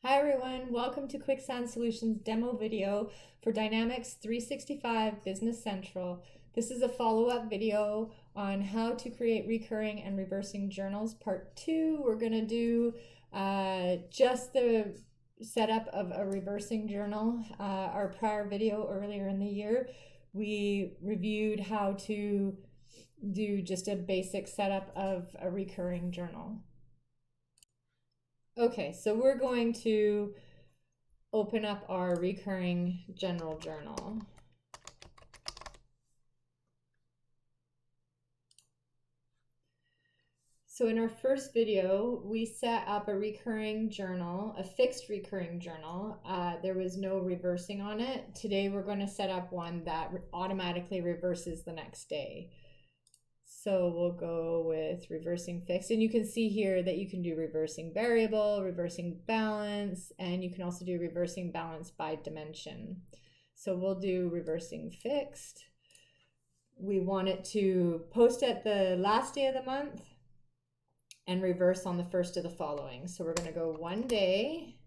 Hi everyone, welcome to Kwixand Solutions demo video for Dynamics 365 Business Central. This is a follow-up video on how to create recurring and reversing journals. Part 2, we're going to do just the setup of a reversing journal. Our prior video earlier in the year, we reviewed how to do just a basic setup of a recurring journal. Okay, so we're going to open up our recurring general journal. So in our first video, we set up a recurring journal, a fixed recurring journal. There was no reversing on it. Today we're going to set up one that automatically reverses the next day. So we'll go with reversing fixed, and you can see here that you can do reversing variable, reversing balance, and you can also do reversing balance by dimension. So we'll do reversing fixed. We want it to post at the last day of the month and reverse on the first of the following. So we're going to go 1 day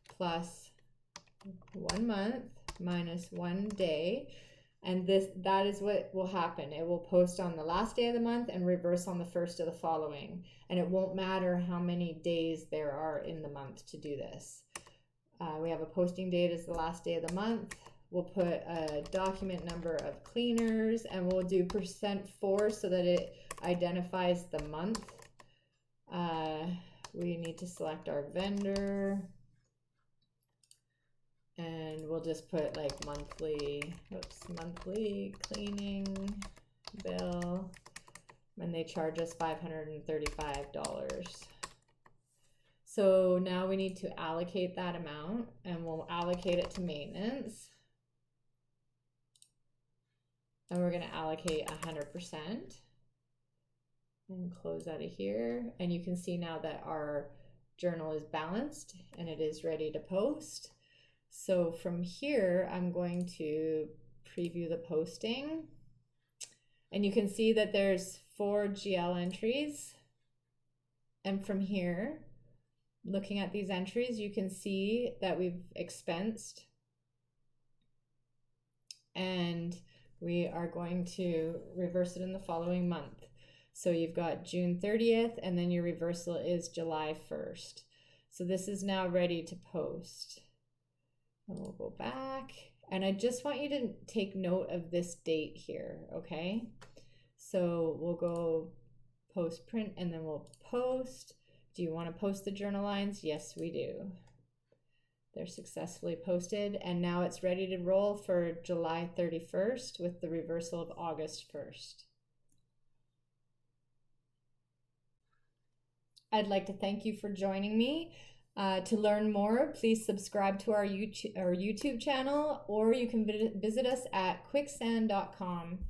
plus 1 month minus 1 day. And that is what will happen. It will post on the last day of the month and reverse on the first of the following. And it won't matter how many days there are in the month to do this. We have a posting date as the last day of the month. We'll put a document number of cleaners, and we'll do %4 so that it identifies the month. We need to select our vendor. And we'll just put like monthly cleaning bill, and they charge us $535. So now we need to allocate that amount, and we'll allocate it to maintenance. And we're going to allocate 100% and close out of here. And you can see now that our journal is balanced and it is ready to post. So from here, I'm going to preview the posting, and you can see that there's 4 GL entries. And from here, looking at these entries, you can see that we've expensed, and we are going to reverse it in the following month. So you've got June 30th, and then your reversal is July 1st. So this is now ready to post. And we'll go back, and I just want you to take note of this date here, okay? So we'll go post print, and then we'll post. Do you want to post the journal lines? Yes, we do. They're successfully posted, and now it's ready to roll for July 31st with the reversal of August 1st. I'd like to thank you for joining me. To learn more, please subscribe to our YouTube channel, or you can visit us at kwixand.com.